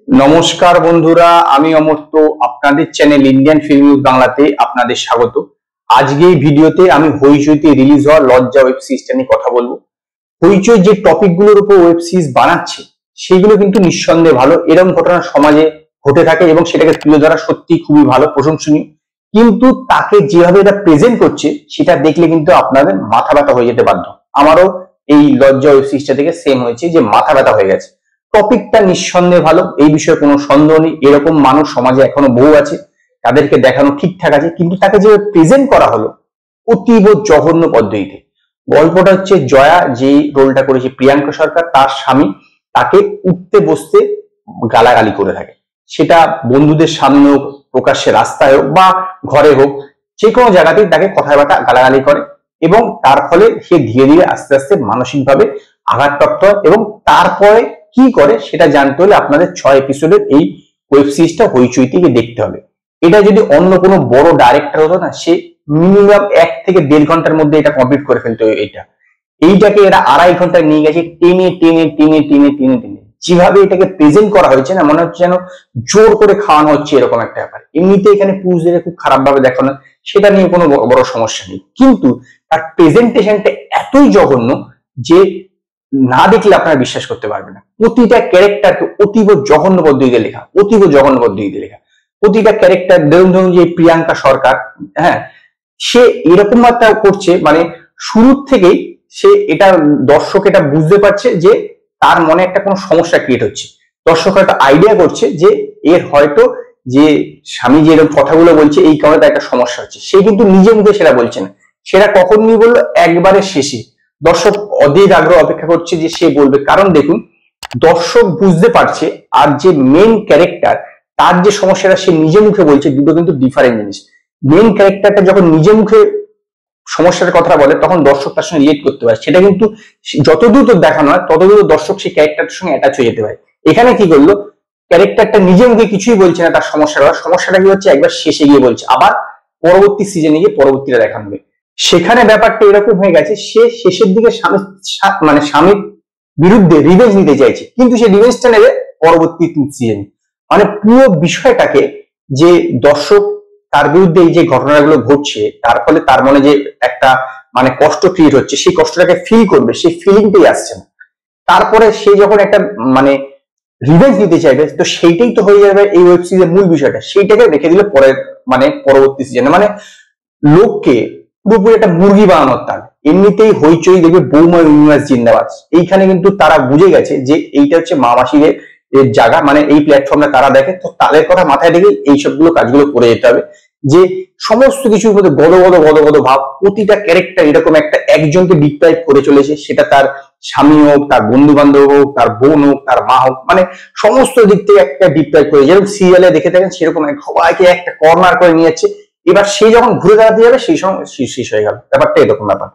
নমস্কার বন্ধুরা, আমি অমর্ত্য। আপনাদের চ্যানেল ইন্ডিয়ান ফিল্ম নিউজ বাংলাতে আপনাদের স্বাগত। আজকে এই ভিডিওতে আমি হইচইতে রিলিজ হওয়া লজ্জা ওয়েব সিরিজটা নিয়ে কথা বলবো। হইচই যে টপিকগুলোর উপর ওয়েব সিরিজ বানাচ্ছে সেগুলো কিন্তু নিঃসন্দেহে ভালো। এরকম ঘটনা সমাজে ঘটে থাকে এবং সেটাকে তুলে ধরা সত্যি খুবই ভালো, প্রশংসনীয়। কিন্তু তাকে যেভাবে এটা প্রেজেন্ট করছে সেটা দেখলে কিন্তু আপনাদের মাথা ব্যথা হয়ে যেতে বাধ্য। আমারও এই লজ্জা ওয়েব সিরিজটা থেকে সেম হয়েছে, যে মাথা ব্যথা হয়ে গেছে। টপিকটা নিঃসন্দেহে ভালো, এই বিষয়ে কোনো সন্দেহ নেই। এরকম মানুষ সমাজে এখনো বহু আছে, তাদেরকে দেখানো ঠিকঠাক আছে, কিন্তু তাকে যে প্রেজেন্ট করা হলো অতীব জঘন্য পদ্ধতিতে। গল্পটা হচ্ছে জয়া যে রোলটা করেছে প্রিয়াঙ্কা সরকার, তার স্বামী তাকে উঠতে বসতে গালাগালি করে থাকে। সেটা বন্ধুদের সামনে হোক, প্রকাশ্যে রাস্তায় হোক বা ঘরে হোক, যে কোনো জায়গাতেই তাকে কথাবার্তা গালাগালি করে এবং তার ফলে সে ধীরে ধীরে আস্তে আস্তে মানসিকভাবে আঘাতপ্রাপ্ত হয়। এবং তারপরে কি করে সেটা জানতে হলে আপনাদের 6 এপিসোডের এই ওয়েব সিরিজটা হইচই থেকে দেখতে হবে। এটা যদি অন্য কোনো বড় ডাইরেক্টর হতো না, সে মিনিমাম 1 থেকে 1.5 ঘন্টার মধ্যে এটা কমপ্লিট করে ফেলতো। এইটাকে এরা 2.5 ঘন্টায় নিয়ে গেছে, টেনে টেনে টেনে টেনে টেনে টেনে। যেভাবে এটাকে প্রেজেন্ট করা হয়েছে না, মনে হচ্ছে যেন জোর করে খাওয়ানো হচ্ছে, এরকম একটা ব্যাপার। এমনিতে এখানে পুরুষদের খুব খারাপ ভাবে দেখানো, সেটা নিয়ে কোনো বড় সমস্যা নেই, কিন্তু তার প্রেজেন্টেশনটা এতই জঘন্য যে না দেখলে আপনারা বিশ্বাস করতে পারবেন না। প্রতিটা ক্যারেক্টারকে অতীব জঘন্য পদ্ধতিতে লেখা, অতীব জঘন্য পদ্ধতিতে লেখা। প্রতিটা ক্যারেক্টার, ধরুন যে প্রিয়াঙ্কা সরকার, হ্যাঁ, সে এরকম একটা করছে, মানে শুরুর থেকেই সে এটা দর্শক এটা বুঝতে পারছে যে তার মনে একটা কোনো সমস্যা ক্রিয়েট হচ্ছে। দর্শক হয়তো আইডিয়া করছে যে এর হয়তো যে স্বামী যে এরকম কথাগুলো বলছে এই কারণে তার একটা সমস্যা হচ্ছে। সে কিন্তু নিজে মুখে সেটা বলছে না, সেটা কখন নিয়ে বললো একবারে শেষে। দর্শক অধীর আগ্রহ অপেক্ষা করছে যে সে বলবে, কারণ দেখুন দর্শক বুঝতে পারছে আর যে মেন ক্যারেক্টার তার যে সমস্যাটা সে নিজে মুখে বলছে, দুটো কিন্তু ডিফারেন্ট জিনিস। মেন ক্যারেক্টারটা যখন নিজে মুখে সমস্যার কথা বলে তখন দর্শক তার সঙ্গে রিলেট করতে পারে, সেটা কিন্তু যতদূর তো দেখানো হয় ততদূর দর্শক সেই ক্যারেক্টারটার সঙ্গে অ্যাটাচ হয়ে যেতে পারে। এখানে কি করলো, ক্যারেক্টারটা নিজে মুখে কিছুই বলছে না, তার সমস্যাটা কি হচ্ছে একবার শেষে গিয়ে বলছে, আবার পরবর্তী সিজনে গিয়ে পরবর্তীটা দেখানো হবে। সেখানে ব্যাপারটা এরকম হয়ে গেছে, সে শেষের দিকে স্বামীর বিরুদ্ধে রিভেঞ্জ নিতে চাইছে, কিন্তু সে রিভেঞ্জটা নেবে পরবর্তী সিজনে। মানে পুরো বিষয়টাকে যে দর্শক তার বিরুদ্ধে এই যে ঘটনাগুলো ঘটছে তার ফলে তার মনে যে একটা মানে কষ্ট ক্রিয়েট হচ্ছে, সেই কষ্টটাকে ফিল করবে, সেই ফিলিংটাই আসছে না। তারপরে সে যখন একটা মানে রিভেঞ্জ নিতে চাইবে, তো সেইটাই তো হয়ে যাবে এই ওয়েব সিরিজের মূল বিষয়টা। সেইটাকে রেখে দিলে পরে মানে পরবর্তী সিজনে, মানে লোককে পুরোপুরি একটা মুরগি বানানোর তাল। এমনিতেই হইচই দেখবে বৌমা ইউনিভার্স জিন্দাবাদ, এইখানে কিন্তু তারা বুঝে গেছে যে এইটা হচ্ছে মা মাসিদের এর জায়গা, মানে এই প্ল্যাটফর্মটা তারা দেখে, তো তাদের কথা মাথায় রেখে এইসবগুলো কাজগুলো করে যেতে হবে। যে সমস্ত কিছুর মধ্যে গদ ভাব, প্রতিটা ক্যারেক্টার এরকম একটা একজনকে ডিপ্রাইভ করে চলেছে, সেটা তার স্বামী হোক, তার বন্ধু বান্ধব হোক, তার বোন হোক, তার মা হোক, মানে সমস্ত দিক থেকে একটা ডিপ্রাইভ করে, যেরকম সিরিয়ালে দেখে থাকেন সেরকম সবাইকে একটা কর্নার করে নিয়ে যাচ্ছে। এবার সে যখন ঘুরে দাঁড়াতে যাবে সেই সময় শেষ হয়ে গেল, ব্যাপারটা এরকম ব্যাপার।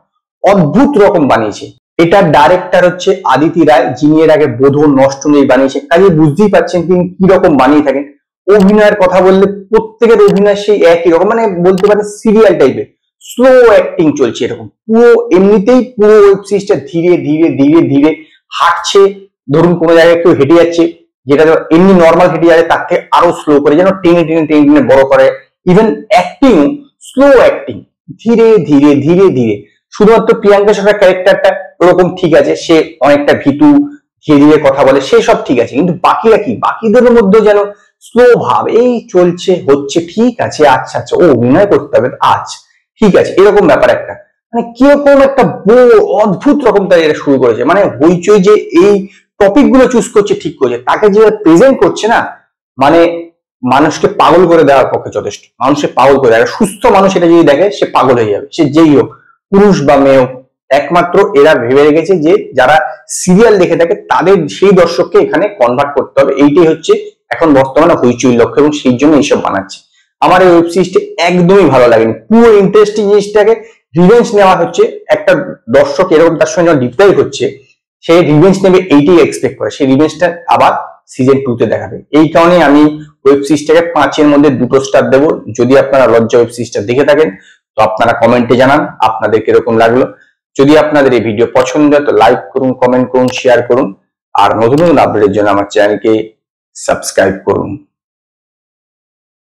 অদ্ভুত রকম বানিয়েছে। এটার ডাইরেক্টর হচ্ছে আদিতি রায়, যিনি এর আগে বোধ নষ্ট নেই বানিয়েছে, কাজে বুঝতেই পারছেন তিনি কি রকম বানিয়ে থাকেন। অভিনয়ের কথা বললে প্রত্যেকের অভিনয় সেই একই রকম, মানে বলতে পারেন সিরিয়াল টাইপের স্লো অ্যাক্টিং চলছে এরকম। পুরো এমনিতেই পুরো ওয়েব সিরিজটা ধীরে ধীরে ধীরে ধীরে হাঁটছে। ধরুন কোনো জায়গায় কেউ হেঁটে যাচ্ছে, যেটা এমনি নর্মাল হেঁটে যাচ্ছে তার থেকে আরো স্লো করে, যেন টেনে টেনে টেনে টেনে বড় করে। ইভেন অ্যাক্টিং স্লো অ্যাক্টিং, ধীরে ধীরে ধীরে ধীরে। শুধুমাত্র প্রিয়াঙ্কা সরকার ক্যারেক্টারটা ওরকম ঠিক আছে, সে অনেকটা ভীতু, ধীরে ধীরে কথা বলে, সে সব ঠিক আছে, কিন্তু বাকিরা কি, বাকিদের মধ্যে যেন স্লো ভাব, এই চলছে হচ্ছে ঠিক আছে, আচ্ছা আচ্ছা ও অভিনয় করতে হবে, আচ্ছা ঠিক আছে, এরকম ব্যাপার একটা। মানে কিরকম একটা অদ্ভুত রকম তারা এটা শুরু করেছে। মানে হইচই যে এই টপিক গুলো চুজ করছে ঠিক করছে, তাকে যে প্রেজেন্ট করছে না, মানে মানুষকে পাগল করে দেওয়ার পক্ষে যথেষ্ট। মানুষকে পাগল করে দেয়, সুস্থ মানুষ এটা যদি দেখে সে পাগল হয়ে যাবে, সে যেই হোক, পুরুষ বা মেয়ে হোক। একমাত্র এরা ভেবে রেখেছে যে যারা সিরিয়াল দেখে থাকে তাদের সেই দর্শককে এখানে কনভার্ট করতে হবে, এইটাই হচ্ছে এখন বর্তমানে হইচই লক্ষ্য, এবং সেই জন্য এইসব বানাচ্ছে। আমার এই ওয়েব সিরিজটা একদমই ভালো লাগেনি। পুরো ইন্টারেস্টিং জিনিসটাকে রিভেঞ্জ নেওয়া হচ্ছে, একটা দর্শক এরকম তার সঙ্গে ডিপ্রাইভ হচ্ছে, সে রিভেঞ্জ নেবে এইটাই এক্সপেক্ট করে, সেই রিভেঞ্জটা আবার সিজন 2 তে দেখাবে। এই কারণে আমি ওয়েব সিরিজটাকে 5-এর মধ্যে 2 স্টার দেবো। যদি আপনারা লজ্জা ওয়েব সিরিজটা দেখে থাকেন তো আপনারা কমেন্টে জানান আপনাদের কিরকম লাগলো। যদি আপনাদের এই ভিডিও পছন্দ হয় তো লাইক করুন, কমেন্ট করুন, শেয়ার করুন। আর নতুন নতুন আপডেটের জন্য আমার চ্যানেলকে সাবস্ক্রাইব করুন।